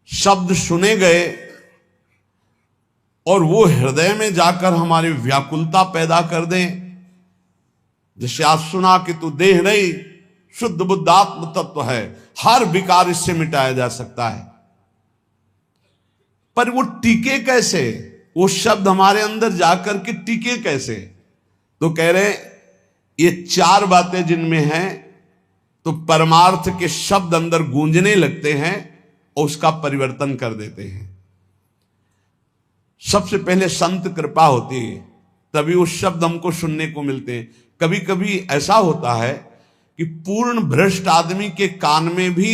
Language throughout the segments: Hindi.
शब्द सुने गए और वो हृदय में जाकर हमारी व्याकुलता पैदा कर दें। जैसे आज सुना कि तू देह नहीं, शुद्ध बुद्ध आत्म तत्व है, हर विकार इससे मिटाया जा सकता है। पर वो टिके कैसे? वो शब्द हमारे अंदर जाकर के टिके कैसे? तो कह रहे ये चार बातें जिनमें हैं, तो परमार्थ के शब्द अंदर गूंजने लगते हैं और उसका परिवर्तन कर देते हैं। सबसे पहले संत कृपा होती है, तभी वो शब्द हमको सुनने को मिलते हैं। कभी कभी ऐसा होता है कि पूर्ण भ्रष्ट आदमी के कान में भी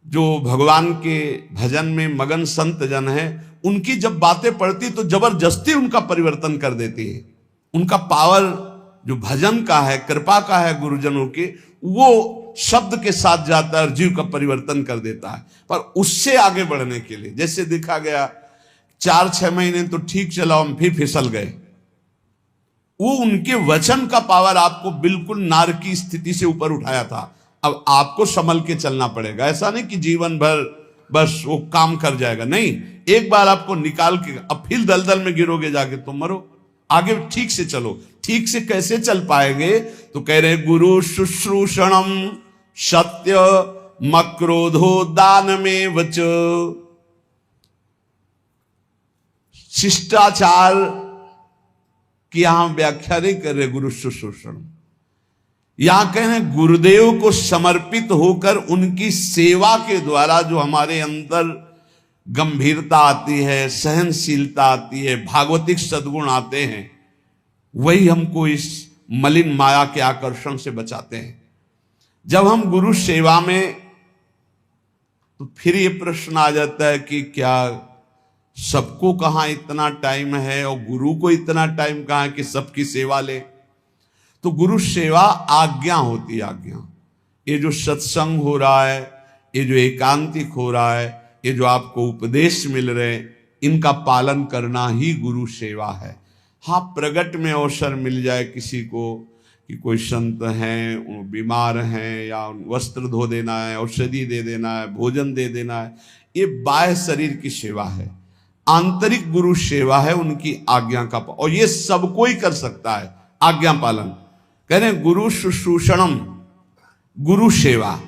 जो भगवान के भजन में मगन संत जन है, उनकी जब बातें पड़ती तो जबरदस्ती उनका परिवर्तन कर देती है। उनका पावर जो भजन का है, कृपा का है गुरुजनों के, वो शब्द के साथ जाता है और जीव का परिवर्तन कर देता है। पर उससे आगे बढ़ने के लिए, जैसे देखा गया 4-6 महीने तो ठीक चला, हम फिर फिसल गए। वो उनके वचन का पावर आपको बिल्कुल नार की स्थिति से ऊपर उठाया था। अब आपको संभल के चलना पड़ेगा। ऐसा नहीं कि जीवन भर बस वो काम कर जाएगा, नहीं, एक बार आपको निकाल के अब फिर दलदल में गिरोगे जाके तो मरो। आगे ठीक से चलो। ठीक से कैसे चल पाएंगे? तो कह रहे गुरु शुश्रूषणम सत्य मक्रोधो दान में वच। शिष्टाचार की यहां व्याख्या नहीं कर रहे गुरु शुश्रूषण, यहां कह रहे गुरुदेव को समर्पित होकर उनकी सेवा के द्वारा जो हमारे अंदर गंभीरता आती है, सहनशीलता आती है, भागवतिक सद्गुण आते हैं, वही हमको इस मलिन माया के आकर्षण से बचाते हैं। जब हम गुरु सेवा में, तो फिर ये प्रश्न आ जाता है कि क्या सबको कहां इतना टाइम है और गुरु को इतना टाइम कहां है कि सबकी सेवा ले? तो गुरु सेवा आज्ञा होती है, आज्ञा। ये जो सत्संग हो रहा है, ये जो एकांतिक हो रहा है, ये जो आपको उपदेश मिल रहे, इनका पालन करना ही गुरु सेवा है। हाँ, प्रगट में अवसर मिल जाए किसी को कि कोई संत हैं, वो बीमार हैं, या वस्त्र धो देना है, औषधि दे देना है, भोजन दे देना है, ये बाह्य शरीर की सेवा है। आंतरिक गुरु सेवा है उनकी आज्ञा का, और ये सब कोई कर सकता है, आज्ञा पालन। कह रहे गुरु शुश्रूषणम, गुरु सेवा।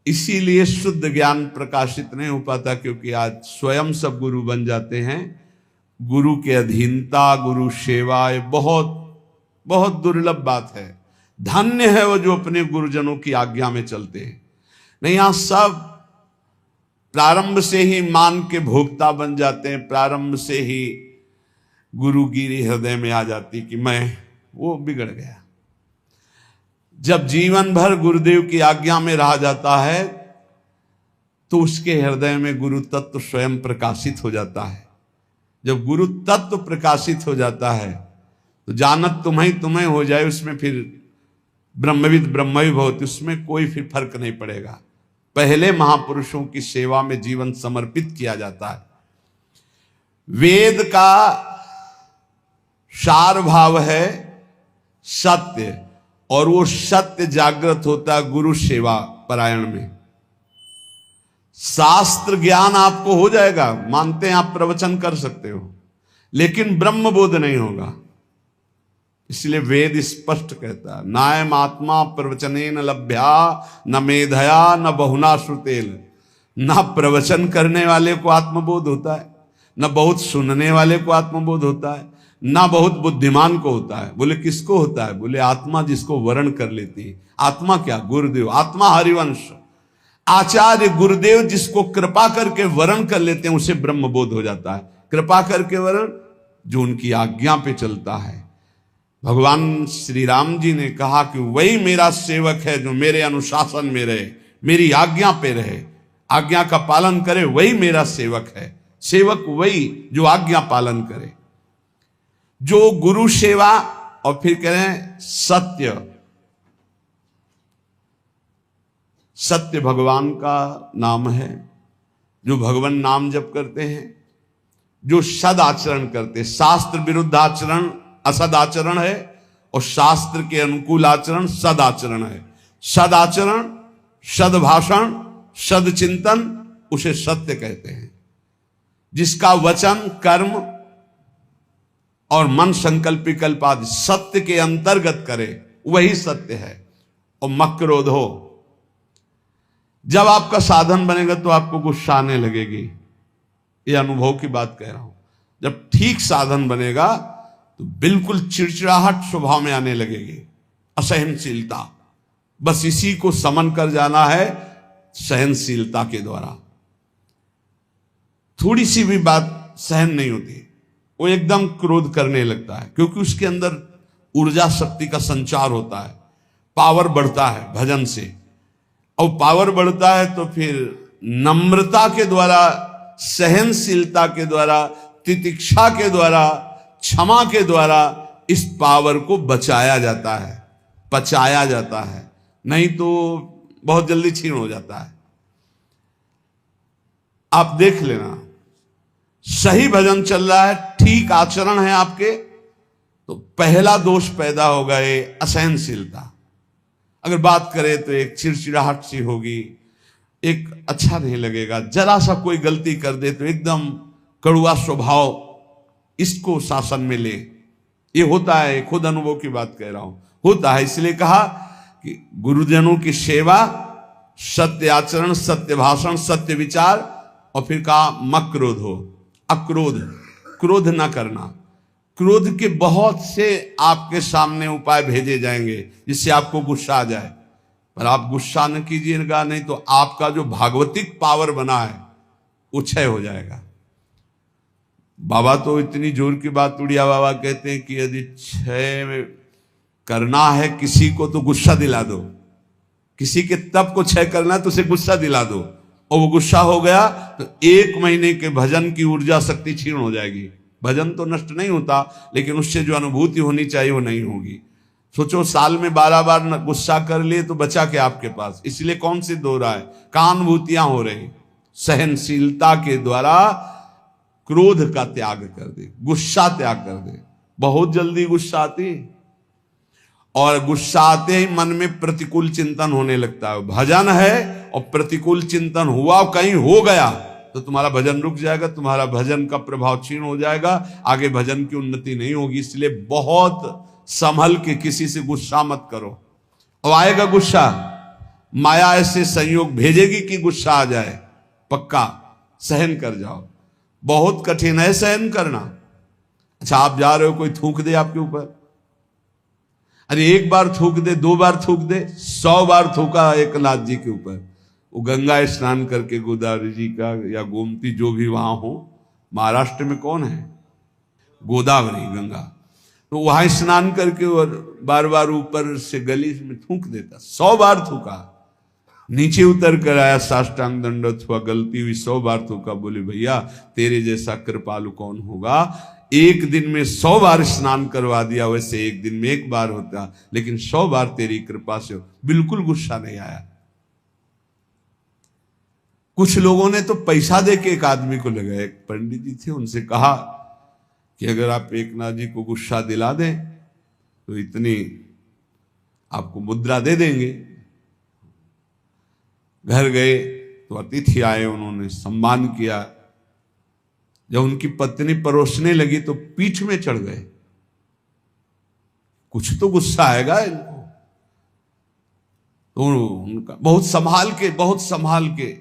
इसीलिए शुद्ध ज्ञान प्रकाशित नहीं हो पाता, क्योंकि आज स्वयं सब गुरु बन जाते हैं। गुरु के अधीनता, गुरु सेवा, ये बहुत बहुत दुर्लभ बात है। धन्य है वो जो अपने गुरुजनों की आज्ञा में चलते हैं। नहीं, यहां सब प्रारंभ से ही मान के भोक्ता बन जाते हैं। प्रारंभ से ही गुरुगिरी हृदय में आ जाती कि मैं, वो बिगड़ गया। जब जीवन भर गुरुदेव की आज्ञा में रहा जाता है, तो उसके हृदय में गुरु तत्व स्वयं प्रकाशित हो जाता है। जब गुरु तत्व प्रकाशित हो जाता है, तो जानत तुम्हें हो जाए, उसमें फिर ब्रह्मविद ब्रह्मवि भवति, उसमें कोई फिर फर्क नहीं पड़ेगा। पहले महापुरुषों की सेवा में जीवन समर्पित किया जाता है। वेद का सार भाव है सत्य, और वो सत्य जागृत होता है गुरु सेवा परायण में। शास्त्र ज्ञान आपको हो जाएगा, मानते हैं आप प्रवचन कर सकते हो, लेकिन ब्रह्म बोध नहीं होगा। इसलिए वेद स्पष्ट कहता है, नायम आत्मा प्रवचनेन लभ्या न मेधया न बहुना श्रुतेन। ना प्रवचन करने वाले को आत्मबोध होता है, न बहुत सुनने वाले को आत्मबोध होता है, ना बहुत बुद्धिमान को होता है। बोले किसको होता है? बोले आत्मा जिसको वर्ण कर लेती है। आत्मा क्या? गुरुदेव। आत्मा हरिवंश, आचार्य गुरुदेव जिसको कृपा करके वर्ण कर लेते हैं, उसे ब्रह्म बोध हो जाता है। कृपा करके वर्ण, जो उनकी आज्ञा पे चलता है। भगवान श्री राम जी ने कहा कि वही मेरा सेवक है जो मेरे अनुशासन में रहे, मेरी आज्ञा पे रहे, आज्ञा का पालन करे, वही मेरा सेवक है। सेवक वही जो आज्ञा पालन करे, जो गुरु सेवा। और फिर कह रहे हैं सत्य। सत्य भगवान का नाम है। जो भगवान नाम जप करते हैं, जो सद आचरण करते, शास्त्र विरुद्ध आचरण असद आचरण है, और शास्त्र के अनुकूल आचरण सद आचरण है। सद आचरण, सद भाषण, सदचिंतन उसे सत्य कहते हैं। जिसका वचन, कर्म और मन संकल्प विकल्प आदि सत्य के अंतर्गत करे वही सत्य है। और मक्रोधो, जब आपका साधन बनेगा तो आपको गुस्सा आने लगेगी, ये अनुभव की बात कह रहा हूं। जब ठीक साधन बनेगा तो बिल्कुल चिड़चिड़ाहट स्वभाव में आने लगेगी, असहनशीलता। बस इसी को समन कर जाना है सहनशीलता के द्वारा। थोड़ी सी भी बात सहन नहीं होती, वो एकदम क्रोध करने लगता है, क्योंकि उसके अंदर ऊर्जा शक्ति का संचार होता है, पावर बढ़ता है भजन से। और पावर बढ़ता है तो फिर नम्रता के द्वारा, सहनशीलता के द्वारा, तितिक्षा के द्वारा, क्षमा के द्वारा इस पावर को बचाया जाता है, पचाया जाता है, नहीं तो बहुत जल्दी छीन हो जाता है। आप देख लेना, सही भजन चल रहा है, ठीक आचरण है आपके, तो पहला दोष पैदा होगा ये असहनशीलता। अगर बात करें तो एक चिड़चिड़ाहट सी होगी, एक अच्छा नहीं लगेगा। जरा सा कोई गलती कर दे तो एकदम कड़ुआ स्वभाव, इसको शासन में ले। ये होता है, खुद अनुभव की बात कह रहा हूं, होता है। इसलिए कहा कि गुरुजनों की सेवा, सत्य आचरण, सत्य भाषण, सत्य विचार, और फिर कहा मक्रोध हो, अक्रोध, क्रोध ना करना। क्रोध के बहुत से आपके सामने उपाय भेजे जाएंगे जिससे आपको गुस्सा आ जाए, पर आप गुस्सा न कीजिएगा, नहीं तो आपका जो भागवतिक पावर बना है वो क्षय हो जाएगा। बाबा तो इतनी जोर की बात, उड़िया बाबा कहते हैं कि यदि क्षय करना है किसी को तो गुस्सा दिला दो, किसी के तप को क्षय करना है तो उसे गुस्सा दिला दो, और वो गुस्सा हो गया तो 1 महीने के भजन की ऊर्जा शक्ति क्षीण हो जाएगी। भजन तो नष्ट नहीं होता, लेकिन उससे जो अनुभूति होनी चाहिए वो नहीं होगी। सोचो, साल में 12 बार गुस्सा कर लिए तो बचा क्या आपके पास? इसलिए कौन सी दो रहा है, कानुभूतियां हो रही। सहनशीलता के द्वारा क्रोध का त्याग कर दे, गुस्सा त्याग कर दे। बहुत जल्दी गुस्सा आती, और गुस्सा आते ही मन में प्रतिकूल चिंतन होने लगता है। भजन है और प्रतिकूल चिंतन हुआ, कहीं हो गया तो तुम्हारा भजन रुक जाएगा, तुम्हारा भजन का प्रभाव क्षीण हो जाएगा, आगे भजन की उन्नति नहीं होगी। इसलिए बहुत संभल के किसी से गुस्सा मत करो। और आएगा गुस्सा, माया ऐसे संयोग भेजेगी कि गुस्सा आ जाए, पक्का सहन कर जाओ। बहुत कठिन है सहन करना। अच्छा, आप जा रहे हो, कोई थूक दे आपके ऊपर, अरे 1 बार थूक दे, 2 बार थूक दे, 100 बार थूका एकनाथ जी के ऊपर। वो गंगा स्नान करके, गोदावरी जी का या गोमती जो भी वहां हो, महाराष्ट्र में कौन है, गोदावरी गंगा, तो वहां स्नान करके और बार बार ऊपर से गली में थूक देता। 100 बार थूका, नीचे उतर कर आया, साष्टांग दंडवत हुआ, गलती हुई, 100 बार थूका। बोले भैया तेरे जैसा कृपालु कौन होगा, 1 दिन में 100 बार स्नान करवा दिया, वैसे 1 दिन में 1 बार होता, लेकिन 100 बार तेरी कृपा से। बिल्कुल गुस्सा नहीं आया। कुछ लोगों ने तो पैसा दे के एक आदमी को लगाया, एक पंडित जी थे, उनसे कहा कि अगर आप एकनाथ जी को गुस्सा दिला दें तो इतनी आपको मुद्रा दे देंगे। घर गए तो अतिथि आए, उन्होंने सम्मान किया। जब उनकी पत्नी परोसने लगी तो पीठ में चढ़ गए। कुछ तो गुस्सा आएगा इनको, तो उनका बहुत संभाल के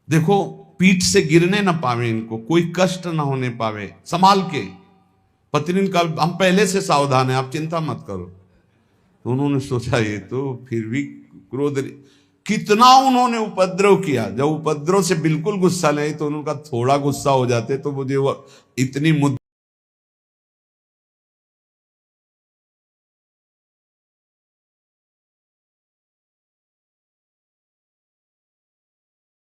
देखो, पीठ से गिरने ना पावे, इनको कोई कष्ट ना होने पावे, संभाल के। पत्नी का हम पहले से सावधान है, आप चिंता मत करो। तो उन्होंने सोचा ये तो फिर भी क्रोध, कितना उन्होंने उपद्रव किया। जब उपद्रव से बिल्कुल गुस्सा नहीं तो उनका थोड़ा गुस्सा हो जाते तो मुझे वो इतनी